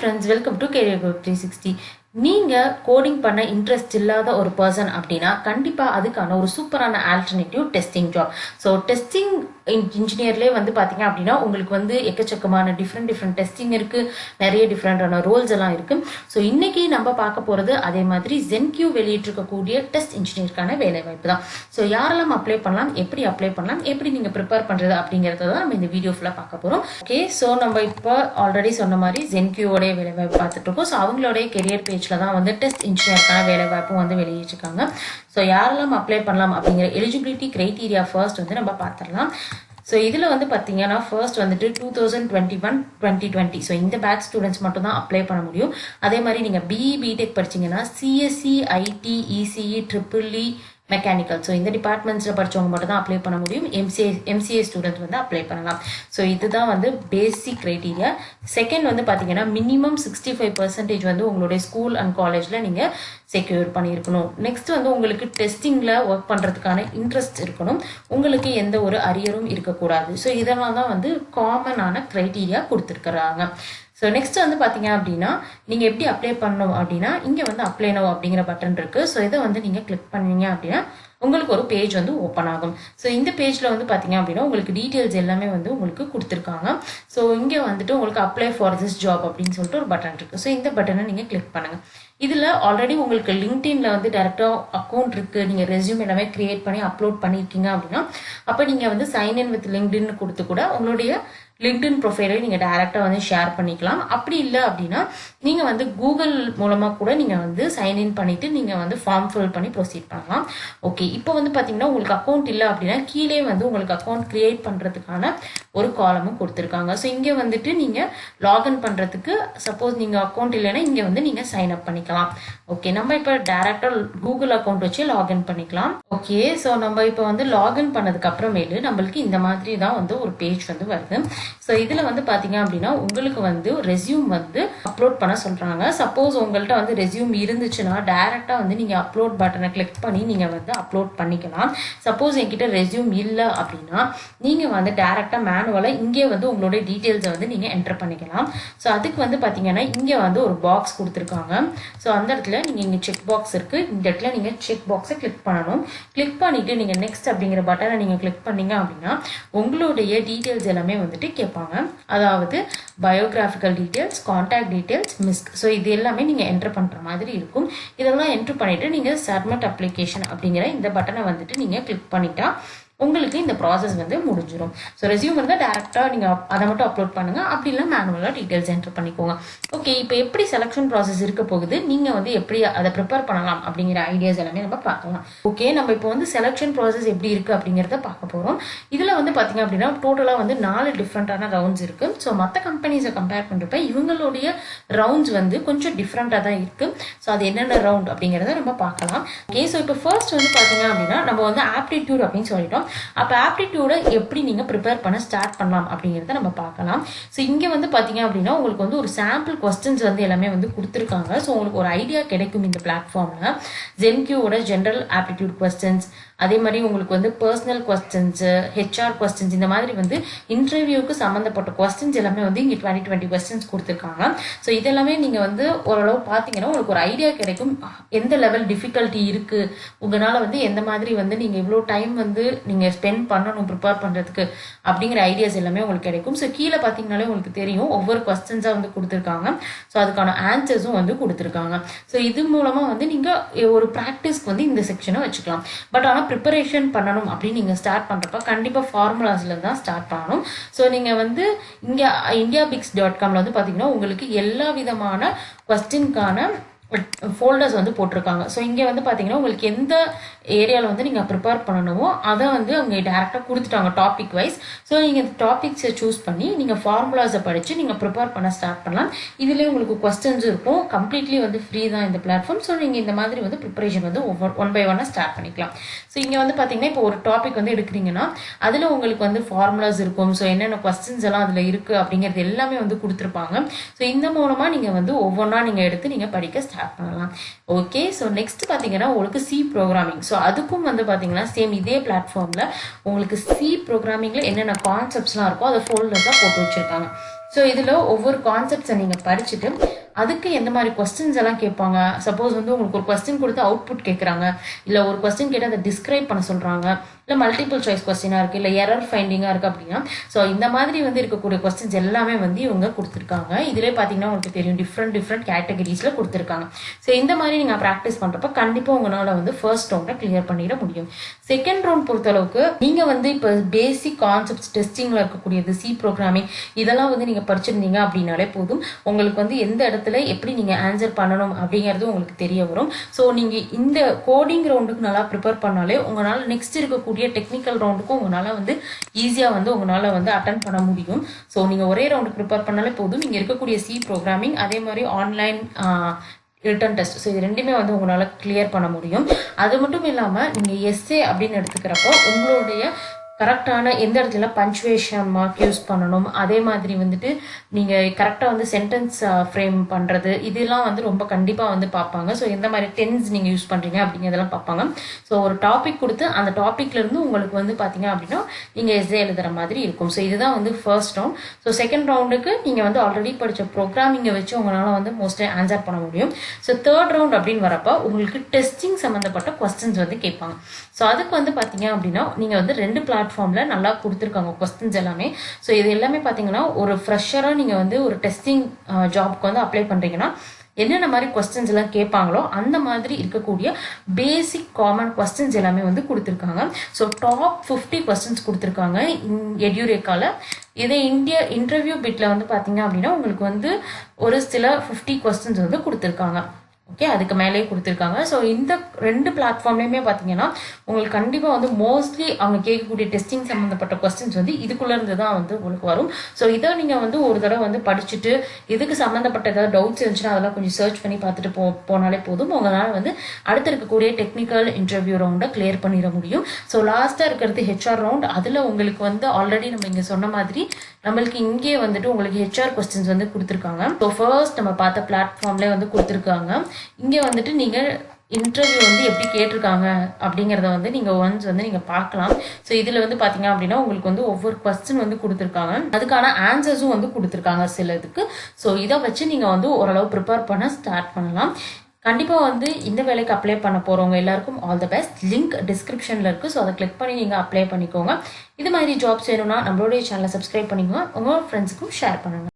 friends, welcome to Career Growth 360. நீங்கள் coding பண்ண interest இல்லாத ஒரு பர்சன் அப்படின்னா கண்டிப்பாக அதுக்கான ஒரு சூப்பரான alternative testing job. So testing இன்ஜினியர்லேயே வந்து பார்த்தீங்க அப்படின்னா உங்களுக்கு வந்து எக்கச்சக்கமான டிஃப்ரெண்ட் டெஸ்டிங் இருக்குது, நிறைய டிஃப்ரெண்டான ரோல்ஸ் எல்லாம் இருக்குது. ஸோ இன்னைக்கு நம்ம பார்க்க போகிறது அதே மாதிரி Zenq வெளியிட்டிருக்கக்கூடிய டெஸ்ட் இன்ஜினியருக்கான வேலை வாய்ப்பு தான். ஸோ யாரெல்லாம் அப்ளை பண்ணலாம், எப்படி அப்ளை பண்ணலாம், எப்படி நீங்கள் ப்ரிப்பேர் பண்ணுறது அப்படிங்கிறத தான் நம்ம இந்த வீடியோ ஃபுல்லாக பார்க்க போகிறோம். ஓகே, ஸோ நம்ம இப்போ ஆல்ரெடி சொன்ன மாதிரி Zenqயோடைய வேலை வாய்ப்பு பார்த்துட்டு இருக்கோம். ஸோ அவங்களுடைய கெரியர் பேஜில் தான் வந்து டெஸ்ட் இன்ஜினியருக்கான வேலை வாய்ப்பும் வந்து வெளியிட்டிருக்காங்க. ஸோ யாரெல்லாம் அப்ளை பண்ணலாம் அப்படிங்கிற எலிஜிபிலிட்டி கிரைட்டீரியா ஃபர்ஸ்ட் வந்து நம்ம பார்த்துடலாம். ஸோ இதில் வந்து பார்த்தீங்கன்னா ஃபர்ஸ்ட் வந்துட்டு 2021-2020 ஸோ இந்த பேட்ச் ஸ்டூடெண்ட்ஸ் மட்டும் தான் அப்ளை பண்ண முடியும். அதே மாதிரி நீங்கள் பிஇ பிடெக் படிச்சிங்கன்னா CSE IT ECE triple E mechanical so இந்த டிபார்ட்மெண்ட்ஸில் படித்தவங்க மட்டும் தான் அப்ளை பண்ண முடியும். எம்சிஏ ஸ்டூடெண்ட் வந்து அப்ளை பண்ணலாம். ஸோ இதுதான் வந்து பேசிக் க்ரைட்டீரியா. செகண்ட் வந்து பார்த்தீங்கன்னா மினிமம் 65% வந்து உங்களுடைய ஸ்கூல் அண்ட் காலேஜில் நீங்கள் செக்யூர் பண்ணியிருக்கணும். நெக்ஸ்ட் வந்து உங்களுக்கு டெஸ்டிங்கில் ஒர்க் பண்ணுறதுக்கான இன்ட்ரெஸ்ட் இருக்கணும். உங்களுக்கு எந்த ஒரு அரியரும் இருக்கக்கூடாது. ஸோ இதெல்லாம் தான் வந்து காமனான க்ரைட்டீரியா கொடுத்துருக்குறாங்க. ஸோ நெக்ஸ்ட் வந்து பார்த்தீங்க அப்படின்னா நீங்கள் எப்படி அப்ளை பண்ணணும் அப்படின்னா இங்கே வந்து அப்ளை நவ் அப்படிங்கிற பட்டன் இருக்குது. ஸோ இதை வந்து நீங்கள் கிளிக் பண்ணீங்க அப்படின்னா உங்களுக்கு ஒரு பேஜ் வந்து ஓப்பன் ஆகும். ஸோ இந்த பேஜில் வந்து பார்த்தீங்க அப்படின்னா உங்களுக்கு டீட்டெயில்ஸ் எல்லாமே வந்து உங்களுக்கு கொடுத்துருக்காங்க. ஸோ இங்கே வந்துட்டு உங்களுக்கு அப்ளை ஃபார் திஸ் ஜாப் அப்படின்னு சொல்லிட்டு ஒரு பட்டன் இருக்குது. ஸோ இந்த பட்டனை நீங்கள் கிளிக் பண்ணுங்கள். இதில் ஆல்ரெடி உங்களுக்கு லிங்க்டின்ல வந்து டேரெக்டாக அக்கௌண்ட் இருக்குது, நீங்கள் ரெஸ்யூம் எல்லாமே க்ரியேட் பண்ணி அப்லோட் பண்ணியிருக்கீங்க அப்படின்னா அப்போ நீங்கள் வந்து சைன்இன் வித் லிங்க்டின் கொடுத்து கூட உங்களுடைய லிங்க்டின் ப்ரொஃபைலை நீங்கள் டேரெக்டாக வந்து ஷேர் பண்ணிக்கலாம். அப்படி இல்லை அப்படின்னா நீங்கள் வந்து கூகுள் மூலமாக கூட நீங்கள் வந்து சைன்இன் பண்ணிவிட்டு நீங்கள் வந்து ஃபார்ம் ஃபில் பண்ணி ப்ரொசீட் பண்ணலாம். ஓகே, இப்போ வந்து பார்த்தீங்கன்னா உங்களுக்கு அக்கௌண்ட் இல்லை அப்படின்னா கீழே வந்து உங்களுக்கு அக்கௌண்ட் க்ரியேட் பண்ணுறதுக்கான ஒரு காலமும் கொடுத்துருக்காங்க. ஸோ இங்கே வந்துட்டு நீங்கள் லாகின் பண்ணுறதுக்கு சப்போஸ் நீங்கள் அக்கௌண்ட் இல்லைன்னா இங்கே வந்து நீங்கள் சைன் அப் பண்ணிக்கலாம். ஓகே, நம்ம இப்போ டேரெக்டாக கூகுள் அக்கௌண்ட் வச்சு லாகின் பண்ணிக்கலாம். ஓகே, ஸோ நம்ம இப்போ வந்து லாகின் பண்ணதுக்கு அப்புறமேலு நம்மளுக்கு இந்த மாதிரி தான் வந்து ஒரு பேஜ் வந்து வருது. ஸோ இதில் வந்து பார்த்தீங்க அப்படின்னா உங்களுக்கு வந்து ரெஸ்யூம் வந்து அப்லோட் பண்ண சொல்கிறாங்க. சப்போஸ் உங்கள்கிட்ட வந்து ரெஸ்யூம் இருந்துச்சுன்னா டேரெக்டாக வந்து நீங்கள் அப்லோட் பட்டனை கிளிக் பண்ணி நீங்கள் வந்து அப்லோட் பண்ணிக்கலாம். சப்போஸ் என்கிட்ட ரெஸ்யூம் இல்லை அப்படின்னா நீங்கள் வந்து டேரெக்டாக மேனுவலாக இங்கே வந்து உங்களுடைய டீட்டெயில்ஸை வந்து நீங்கள் என்டர் பண்ணிக்கலாம். ஸோ அதுக்கு வந்து பார்த்தீங்கன்னா இங்கே வந்து ஒரு பாக்ஸ் கொடுத்துருக்காங்க. ஸோ அந்த இடத்துல நீங்கள் இங்கே செக் பாக்ஸ் இருக்குது, இந்த இடத்துல நீங்கள் செக் பாக்ஸை கிளிக் பண்ணணும். கிளிக் பண்ணிவிட்டு நீங்கள் நெக்ஸ்ட் அப்படிங்கிற பட்டனை நீங்கள் கிளிக் பண்ணீங்க அப்படின்னா உங்களுடைய டீட்டெயில்ஸ் எல்லாமே வந்துட்டு கேட்பாங்க. அதாவது biographical details, contact details, misc. So இது எல்லாமே நீங்கள் என்டர் பண்ணுற மாதிரி இருக்கும். இதெல்லாம் என்டர் பண்ணிவிட்டு நீங்கள் சப்மிட் அப்ளிகேஷன் அப்படிங்கிற இந்த பட்டனை வந்துட்டு நீங்கள் கிளிக் பண்ணிட்டா உங்களுக்கு இந்த ப்ராசஸ் வந்து முடிஞ்சிடும். ஸோ ரெஸ்யூம் இருந்தால் டேரெக்டாக நீங்கள் அதை மட்டும் அப்லோட் பண்ணுங்கள், அப்படி இல்லை மேனுவலாக டீட்டெயில்ஸ் என்டர் பண்ணிக்கோங்க. ஓகே, இப்போ எப்படி செலெக்ஷன் ப்ராசஸ் இருக்க போகுது, நீங்கள் வந்து எப்படி அதை ப்ரிப்பேர் பண்ணலாம் அப்படிங்கிற ஐடியாஸ் எல்லாமே நம்ம பார்க்கலாம். ஓகே, நம்ம இப்போ வந்து செலெக்ஷன் ப்ராசஸ் எப்படி இருக்குது அப்படிங்கிறத பார்க்க போகிறோம். இதில் வந்து பார்த்தீங்க அப்படின்னா டோட்டலாக வந்து 4 டிஃப்ரெண்ட்டான ரவுண்ட்ஸ் இருக்குது. ஸோ மற்ற கம்பெனிஸை கம்பேர் பண்ணுறப்ப இவங்களுடைய ரவுண்ட்ஸ் வந்து கொஞ்சம் டிஃப்ரெண்ட்டாக தான் இருக்குது. ஸோ அது என்னென்ன ரவுண்ட் அப்படிங்கிறத நம்ம பார்க்கலாம். ஓகே, ஸோ இப்போ ஃபர்ஸ்ட் வந்து பார்த்தீங்க அப்படின்னா நம்ம வந்து ஆப்டிடியூட் அப்படின்னு சொல்லிட்டோம். அப்போ ஆப்டிடியூடை எப்படி நீங்கள் ப்ரிப்பேர் பண்ண ஸ்டார்ட் பண்ணலாம் அப்படிங்கிறத நம்ம பார்க்கலாம். ஸோ இங்கே வந்து பார்த்தீங்க அப்படின்னா உங்களுக்கு வந்து ஒரு சாம்பிள் கொஸ்டின்ஸ் வந்து எல்லாமே வந்து கொடுத்துருக்காங்க. ஸோ உங்களுக்கு ஒரு ஐடியா கிடைக்கும் இந்த பிளாட்ஃபார்மில். Zenqயோட ஜென்ரல் ஆப்டிடியூட் கொஸ்டின்ஸ், அதே மாதிரி உங்களுக்கு வந்து பர்சனல் கொஸ்டின்ஸு, ஹெச்ஆர் கொஸ்டின்ஸ், இந்த மாதிரி வந்து இன்டர்வியூக்கு சம்மந்தப்பட்ட கொஸ்டின்ஸ் எல்லாமே வந்து இங்கே 20 கொஸ்டின்ஸ் கொடுத்துருக்காங்க. ஸோ இதெல்லாமே நீங்கள் வந்து ஓரளவு பார்த்தீங்கன்னா உங்களுக்கு ஒரு ஐடியா கிடைக்கும் எந்த லெவல் டிஃபிகல்ட்டி இருக்குது, உங்களால் வந்து எந்த மாதிரி வந்து நீங்கள் இவ்வளோ டைம் வந்து நீங்கள் ஸ்பெண்ட் பண்ணணும் ப்ரிப்பேர் பண்ணுறதுக்கு அப்படிங்கிற ஐடியாஸ் எல்லாமே உங்களுக்கு கிடைக்கும். ஸோ கீழே பார்த்தீங்கனாலே உங்களுக்கு தெரியும் ஒவ்வொரு கொஸ்டின்ஸாக வந்து கொடுத்துருக்காங்க. ஸோ அதுக்கான ஆன்சர்ஸும் வந்து கொடுத்துருக்காங்க. ஸோ இது மூலமாக வந்து நீங்கள் ஒரு ப்ராக்டிஸ்க்கு வந்து இந்த செக்ஷனை வச்சுக்கலாம். பட் ஆனால் ப்ரிப்பரேஷன் பண்ணணும் அப்படின்னு நீங்கள் ஸ்டார்ட் பண்ணுறப்ப கண்டிப்பாக ஃபார்முலாஸில் தான் ஸ்டார்ட் பண்ணணும். ஸோ நீங்கள் வந்து இங்கே indiabix.comல வந்து பார்த்தீங்கன்னா உங்களுக்கு எல்லா விதமான கொஸ்டின்கான ஃபோல்டர்ஸ் வந்து போட்டிருக்காங்க. ஸோ இங்கே வந்து பார்த்தீங்கன்னா உங்களுக்கு எந்த ஏரியாவில் வந்து நீங்கள் ப்ரிப்பேர் பண்ணணுமோ அதை வந்து அவங்க டேரெக்டாக கொடுத்துட்டாங்க டாபிக் வைஸ். ஸோ நீங்கள் இந்த டாபிக்ஸை சூஸ் பண்ணி நீங்கள் ஃபார்முலாஸை படித்து நீங்கள் ப்ரிப்பேர் பண்ண ஸ்டார்ட் பண்ணலாம். இதிலே உங்களுக்கு கொஸ்டின்ஸ் இருக்கும். கம்ப்ளீட்லி வந்து ஃப்ரீ தான் இந்த பிளாட்ஃபார்ம். ஸோ நீங்கள் இந்த மாதிரி வந்து ப்ரிப்பரேஷன் வந்து ஒன் பை ஒன்னாக ஸ்டார்ட் பண்ணிக்கலாம். ஸோ இங்கே வந்து பார்த்தீங்கன்னா இப்போ ஒரு டாபிக் வந்து எடுக்கிறீங்கன்னா அதில் உங்களுக்கு வந்து ஃபார்முலாஸ் இருக்கும். ஸோ என்னென்ன கொஸ்டின்ஸ் எல்லாம் அதில் இருக்குது அப்படிங்கிறது எல்லாமே வந்து கொடுத்துருப்பாங்க. ஸோ இந்த மூலமாக நீங்கள் வந்து ஒவ்வொன்றா நீங்கள் எடுத்து நீங்கள் படிக்க ஸ்டார்ட் பண்ணலாம். ஓகே, ஸோ நெக்ஸ்ட் பார்த்தீங்கன்னா உங்களுக்கு சி ப்ரோக்ராமிங். ஸோ அதுக்கும் வந்து பார்த்தீங்கன்னா சேம் இதே பிளாட்ஃபார்மில் உங்களுக்கு சி ப்ரோக்ராமிங்கில் என்னென்ன கான்செப்ட்ஸ்லாம் இருக்கோ அதை ஃபோல்டர்ஸாக போட்டு வச்சுருக்காங்க. ஸோ இதில் ஒவ்வொரு கான்செப்ட்ஸை நீங்கள் படிச்சுட்டு அதுக்கு எந்த மாதிரி கொஸ்டின்ஸ் எல்லாம் கேட்பாங்க. சப்போஸ் வந்து உங்களுக்கு ஒரு கொஸ்டின் கொடுத்து அவுட்புட் கேட்குறாங்க, இல்லை ஒரு கொஸ்டின் கேட்டு அதை டிஸ்கிரைப் பண்ண சொல்கிறாங்க, இல்லை மல்டிபிள் சாய்ஸ் கொஸ்டினாக இருக்குது, இல்லை எரர் ஃபைண்டிங்காக இருக்குது அப்படின்னா ஸோ இந்த மாதிரி வந்து இருக்கக்கூடிய கொஸ்டின்ஸ் எல்லாமே வந்து இவங்க கொடுத்துருக்காங்க. இதிலே பார்த்தீங்கன்னா உங்களுக்கு தெரியும் டிஃப்ரெண்ட் கேட்டகரிஸில் கொடுத்துருக்காங்க. ஸோ இந்த மாதிரி நீங்கள் ப்ராக்டிஸ் பண்ணுறப்ப கண்டிப்பாக உங்களால் வந்து ஃபர்ஸ்ட் ரவுண்டை கிளியர் பண்ணிட முடியும். செகண்ட் ரவுண்ட் பொறுத்தளவுக்கு நீங்கள் வந்து இப்போ பேசிக் கான்செப்ட்ஸ் டெஸ்டிங்கில் இருக்கக்கூடியது சி ப்ரோக்ராமிங் இதெல்லாம் வந்து நீங்கள் படிச்சிருந்தீங்க அப்படின்னாலே போதும். உங்களுக்கு வந்து எந்த இடத்துல எப்படி நீங்கள் ஆன்சர் பண்ணணும் அப்படிங்கிறது உங்களுக்கு தெரிய வரும். ஸோ நீங்கள் இந்த கோடிங் ரவுண்டுக்கு நல்லா ப்ரிப்பேர் பண்ணாலே உங்களால் நெக்ஸ்ட் இருக்கக்கூடிய டெக்னிக்கல் ரவுண்டுக்கும் உங்களால் வந்து ஈஸியாக வந்து உங்களால் வந்து அட்டன் பண்ண முடியும். ஸோ நீங்கள் ஒரே ரவுண்டு ப்ரிப்பேர் பண்ணாலே போதும். நீங்கள் இருக்கக்கூடிய சி ப்ரோக்ராமிங் அதே மாதிரி ஆன்லைன் ரிட்டன் டெஸ்ட், ஸோ இது ரெண்டுமே வந்து உங்களால் கிளியர் பண்ண முடியும். அது மட்டும் இல்லாமல் நீங்கள் எஸ்ஏ அப்படின்னு எடுத்துக்கிறப்போ உங்களுடைய கரெக்டான எந்த இடத்துல பஞ்சுவேஷன் மார்க் யூஸ் பண்ணணும், அதே மாதிரி வந்துட்டு நீங்கள் கரெக்டாக வந்து சென்டென்ஸ் ஃப்ரேம் பண்ணுறது இதெல்லாம் வந்து ரொம்ப கண்டிப்பாக வந்து பார்ப்பாங்க. ஸோ எந்த மாதிரி டென்ஸ் நீங்கள் யூஸ் பண்ணுறீங்க அப்படிங்கிறதெல்லாம் பார்ப்பாங்க. ஸோ ஒரு டாபிக் கொடுத்து அந்த டாப்பிக்லேருந்து உங்களுக்கு வந்து பார்த்தீங்க அப்படின்னா நீங்கள் எஸ்ஏ எழுதுகிற மாதிரி இருக்கும். ஸோ இதுதான் வந்து ஃபர்ஸ்ட் ரவுண்ட். ஸோ செகண்ட் ரவுண்டுக்கு நீங்கள் வந்து ஆல்ரெடி படித்த ப்ரோக்ராமிங்கை வச்சு உங்களால் வந்து மோஸ்ட்லி ஆன்சர் பண்ண முடியும். ஸோ தேர்ட் ரவுண்ட் அப்படின்னு வரப்போ உங்களுக்கு டெஸ்டிங் சம்மந்தப்பட்ட கொஸ்டின்ஸ் வந்து கேட்பாங்க. ஸோ அதுக்கு வந்து பார்த்தீங்க அப்படின்னா நீங்கள் வந்து 2 பிளாட்ஃபார்மில் நல்லா கொடுத்துருக்காங்க கொஸ்டின்ஸ் எல்லாமே. ஸோ இது எல்லாமே பார்த்தீங்கன்னா ஒரு ஃப்ரெஷராக நீங்கள் வந்து ஒரு டெஸ்டிங் ஜாப்க்கு வந்து அப்ளை பண்ணுறீங்கன்னா என்னென்ன மாதிரி கொஸ்டின்ஸ் எல்லாம் கேட்பாங்களோ அந்த மாதிரி இருக்கக்கூடிய பேசிக் காமன் கொஸ்டின்ஸ் எல்லாமே வந்து கொடுத்துருக்காங்க. ஸோ டாப் 50 கொஸ்டின்ஸ் கொடுத்துருக்காங்க எடியூரேக்கால. இதே இன்டர்வியூ பிட்டில் வந்து பார்த்தீங்க அப்படின்னா உங்களுக்கு வந்து ஒரு சில 50 கொஸ்டின்ஸ் வந்து கொடுத்துருக்காங்க. ஓகே, அதுக்கு மேலேயே கொடுத்துருக்காங்க. ஸோ இந்த 2 பிளாட்ஃபார்ம்லேயுமே பார்த்தீங்கன்னா உங்களுக்கு கண்டிப்பாக வந்து மோஸ்ட்லி அவங்க கேட்கக்கூடிய டெஸ்டிங் சம்மந்தப்பட்ட கொஸ்டின்ஸ் வந்து இதுக்குள்ளேருந்து தான் வந்து உங்களுக்கு வரும். ஸோ இதை நீங்கள் வந்து ஒரு தடவை வந்து படிச்சுட்டு இதுக்கு சம்மந்தப்பட்ட ஏதாவது டவுட்ஸ் இருந்துச்சுன்னா அதெல்லாம் கொஞ்சம் சர்ச் பண்ணி பார்த்துட்டு போனாலே போதும். உங்களால் வந்து அடுத்து இருக்கக்கூடிய டெக்னிக்கல் இன்டர்வியூ ரவுண்டை கிளியர் பண்ணிட முடியும். ஸோ லாஸ்ட்டாக இருக்கிறது ஹெச்ஆர் ரவுண்ட். அதில் உங்களுக்கு வந்து ஆல்ரெடி நம்ம இங்கே சொன்ன மாதிரி நம்மளுக்கு இங்கே வந்துட்டு உங்களுக்கு ஹெச்ஆர் கொஸ்டின்ஸ் வந்து கொடுத்துருக்காங்க. ஸோ ஃபர்ஸ்ட் நம்ம பார்த்த பிளாட்ஃபார்ம்லேயே வந்து கொடுத்துருக்காங்க. இங்கே வந்துட்டு நீங்கள் இன்டர்வியூ வந்து எப்படி கேட்டிருக்காங்க அப்படிங்கிறத வந்து நீங்கள் ஒன்ஸ் வந்து நீங்கள் பார்க்கலாம். ஸோ இதில் வந்து பார்த்தீங்க அப்படின்னா உங்களுக்கு வந்து ஒவ்வொரு கொஸ்டின் வந்து கொடுத்துருக்காங்க, அதுக்கான ஆன்சர்ஸும் வந்து கொடுத்துருக்காங்க சிலதுக்கு. ஸோ இதை வச்சு நீங்கள் வந்து ஓரளவு ப்ரிப்பேர் பண்ண ஸ்டார்ட் பண்ணலாம். கண்டிப்பாக வந்து இந்த வேலைக்கு அப்ளை பண்ண போகிறவங்க எல்லாருக்கும் ஆல் த பெஸ்ட். லிங்க் டிஸ்கிரிப்ஷனில் இருக்குது. ஸோ அதை கிளிக் பண்ணி நீங்கள் அப்ளை பண்ணிக்கோங்க. இது மாதிரி ஜாப்ஸ் வேணும்னா நம்மளுடைய சேனலை சப்ஸ்கிரைப் பண்ணிக்கோங்க, உங்கள் ஃப்ரெண்ட்ஸுக்கும் ஷேர் பண்ணுங்கள்.